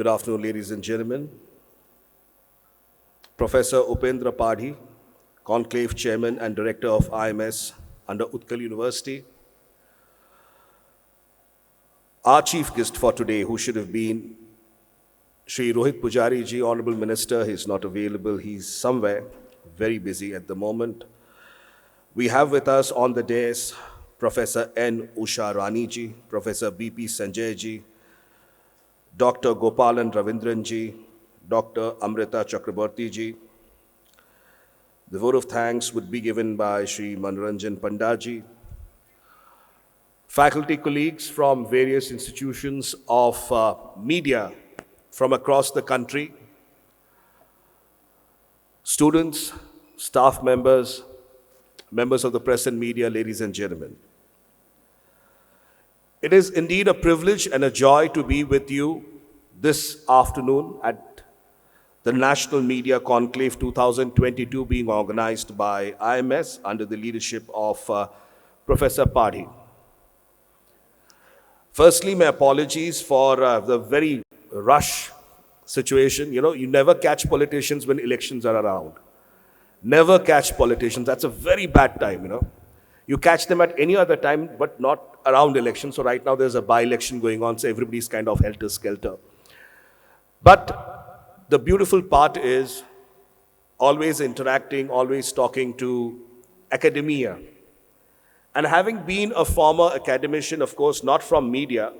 Good afternoon, ladies and gentlemen. Professor Upendra Padhi, Conclave Chairman and Director of IMS under Utkal University. Our chief guest for today, who should have been Shri Rohit Pujari ji, Honorable Minister, he's not available. He's somewhere, very busy at the moment. We have with us on the dais Professor N. Usha Rani ji, Professor B.P. Sanjay ji, Dr. Gopalan Ravindran ji, Dr. Amrita Chakraborty ji. The vote of thanks would be given by Shri Manoranjan Panda ji. Faculty colleagues from various institutions of media from across the country, students, staff members, members of the press and media, ladies and gentlemen. It is indeed a privilege and a joy to be with you this afternoon at the National Media Conclave 2022 being organized by IMS under the leadership of Professor Padhi. Firstly, my apologies for the very rush situation. You know, you never catch politicians when elections are around. Never catch politicians. That's a very bad time, you know. You catch them at any other time, but not around elections. So right now there's a by-election going on, so everybody's kind of helter-skelter. But the beautiful part is always interacting, always talking to academia. And having been a former academician, of course, not from media,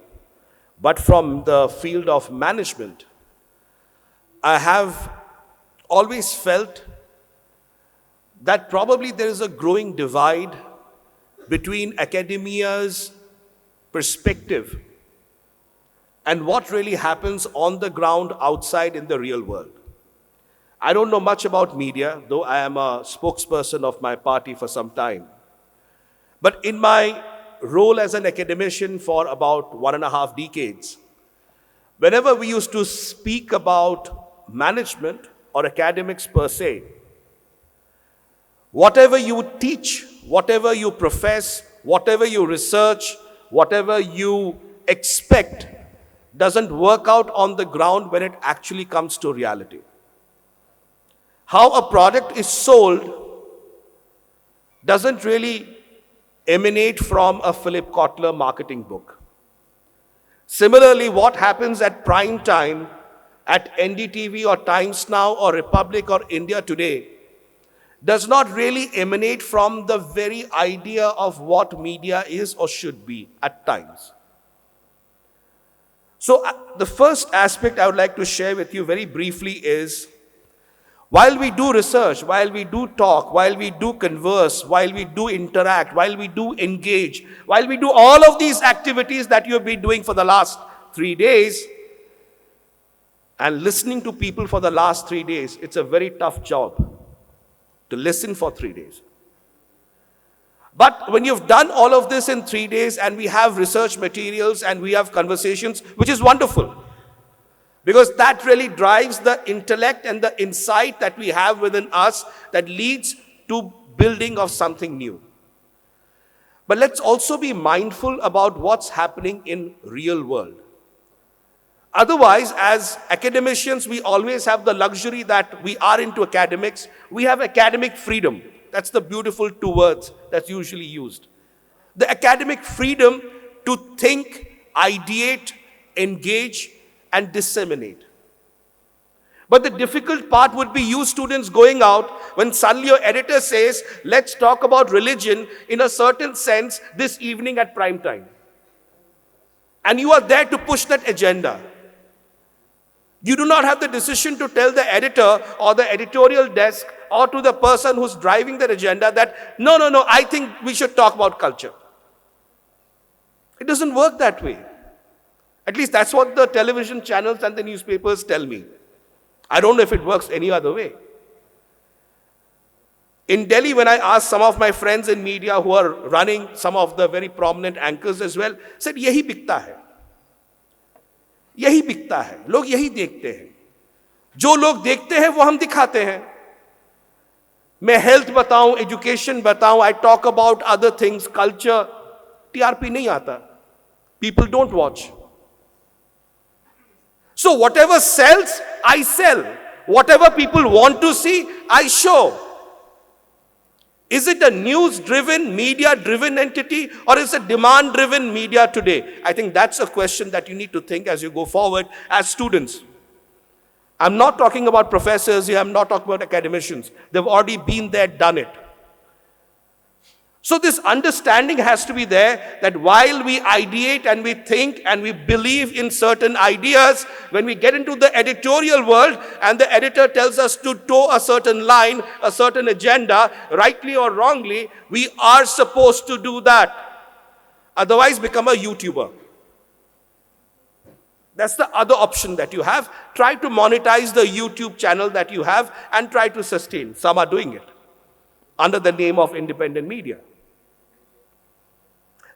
but from the field of management, I have always felt that probably there is a growing divide between academia's perspective and what really happens on the ground outside in the real world. I don't know much about media, though I am a spokesperson of my party for some time. But in my role as an academician for about 1.5 decades, whenever we used to speak about management or academics per se, whatever you teach, whatever you profess, whatever you research, whatever you expect, doesn't work out on the ground when it actually comes to reality. How a product is sold doesn't really emanate from a Philip Kotler marketing book. Similarly, what happens at prime time at NDTV or Times Now or Republic or India Today does not really emanate from the very idea of what media is or should be at times. So the first aspect I would like to share with you very briefly is, while we do research, while we do talk, while we do converse, while we do interact, while we do engage, while we do all of these activities that you have been doing for the last 3 days, and listening to people for the last 3 days, it's a very tough job to listen for 3 days. But when you've done all of this in 3 days and we have research materials and we have conversations, which is wonderful, because that really drives the intellect and the insight that we have within us that leads to building of something new. But let's also be mindful about what's happening in real world. Otherwise, as academicians, we always have the luxury that we are into academics. We have academic freedom. That's the beautiful 2 words that's usually used. The academic freedom to think, ideate, engage, and disseminate. But the difficult part would be you students going out when suddenly your editor says, let's talk about religion in a certain sense this evening at prime time. And you are there to push that agenda. You do not have the decision to tell the editor or the editorial desk or to the person who's driving that agenda that, no, I think we should talk about culture. It doesn't work that way. At least that's what the television channels and the newspapers tell me. I don't know if it works any other way. In Delhi, when I asked some of my friends in media who are running some of the very prominent anchors as well, said, yahi bikta hai. यही बिकता है, लोग यही देखते हैं, जो लोग देखते हैं वो हम दिखाते हैं. मैं हेल्थ बताऊं, एजुकेशन बताऊं, I talk about other things, culture, TRP नहीं आता. People don't watch. So whatever sells, I sell. Whatever people want to see, I show. Is it a news-driven, media-driven entity, or is it demand-driven media today? I think that's a question that you need to think as you go forward as students. I'm not talking about professors here, I'm not talking about academicians. They've already been there, done it. So this understanding has to be there that while we ideate and we think and we believe in certain ideas, when we get into the editorial world and the editor tells us to toe a certain line, a certain agenda, rightly or wrongly, we are supposed to do that. Otherwise, become a YouTuber. That's the other option that you have. Try to monetize the YouTube channel that you have and try to sustain. Some are doing it under the name of independent media.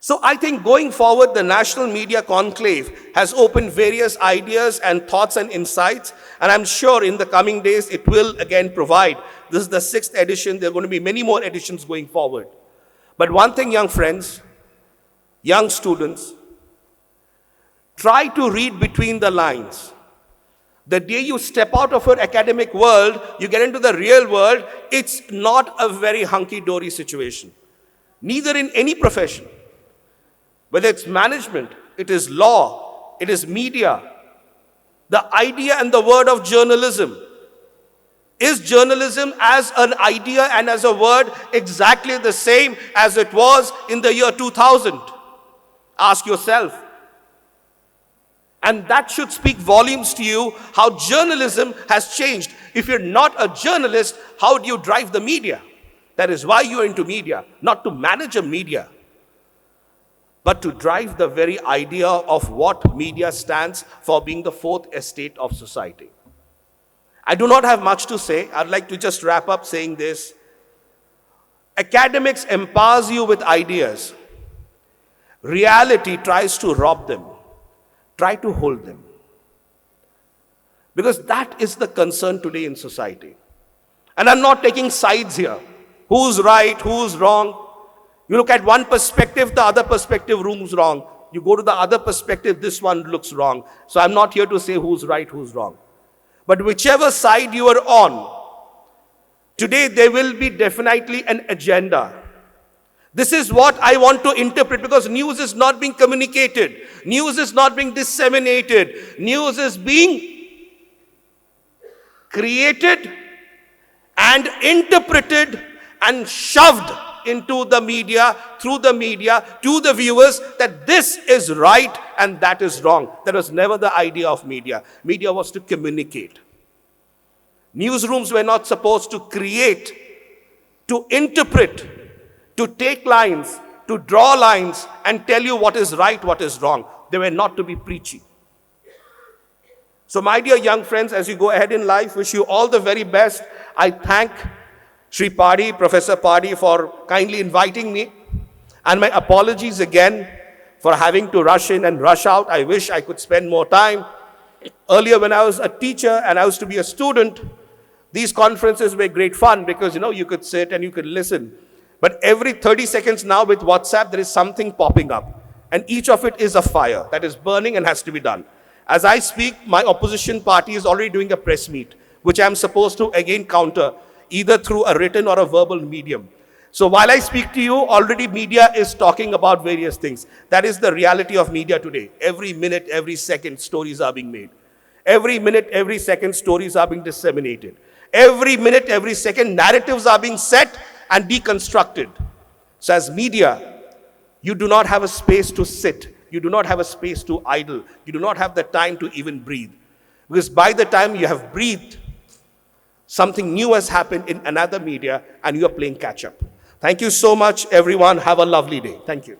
So I think going forward, the National Media Conclave has opened various ideas and thoughts and insights, and I'm sure in the coming days it will again provide. This is the 6th edition. There are going to be many more editions going forward. But one thing, young friends, young students, try to read between the lines. The day you step out of your academic world, you get into the real world, it's not a very hunky-dory situation. Neither in any profession. Whether it's management, it is law, it is media. The idea and the word of journalism. Is journalism as an idea and as a word exactly the same as it was in the year 2000? Ask yourself. And that should speak volumes to you how journalism has changed. If you're not a journalist, how do you drive the media? That is why you're into media, not to manage a media, but to drive the very idea of what media stands for, being the fourth estate of society. I do not have much to say. I'd like to just wrap up saying this. Academics empowers you with ideas. Reality tries to rob them. Try to hold them. Because that is the concern today in society. And I'm not taking sides here. Who's right, who's wrong? You look at one perspective, the other perspective room's wrong. You go to the other perspective, this one looks wrong. So I'm not here to say who's right, who's wrong. But whichever side you are on, today there will be definitely an agenda. This is what I want to interpret, because news is not being communicated. News is not being disseminated. News is being created and interpreted and shoved into the media, through the media, to the viewers, that this is right and that is wrong. That was never the idea of media. Media was to communicate. Newsrooms were not supposed to create, to interpret, to take lines, to draw lines and tell you what is right, what is wrong. They were not to be preachy. So my dear young friends, as you go ahead in life, wish you all the very best. I thank Shri Padi, Professor Padi, for kindly inviting me. And my apologies again for having to rush in and rush out. I wish I could spend more time. Earlier when I was a teacher and I was to be a student, these conferences were great fun because, you could sit and you could listen. But every 30 seconds now with WhatsApp, there is something popping up. And each of it is a fire that is burning and has to be done. As I speak, my opposition party is already doing a press meet, which I am supposed to again counter, either through a written or a verbal medium. So while I speak to you, already media is talking about various things. That is the reality of media today. Every minute, every second, stories are being made. Every minute, every second, stories are being disseminated. Every minute, every second, narratives are being set and deconstructed. So as media, you do not have a space to sit. You do not have a space to idle. You do not have the time to even breathe. Because by the time you have breathed, something new has happened in another media and you are playing catch up. Thank you so much, everyone. Have a lovely day. Thank you.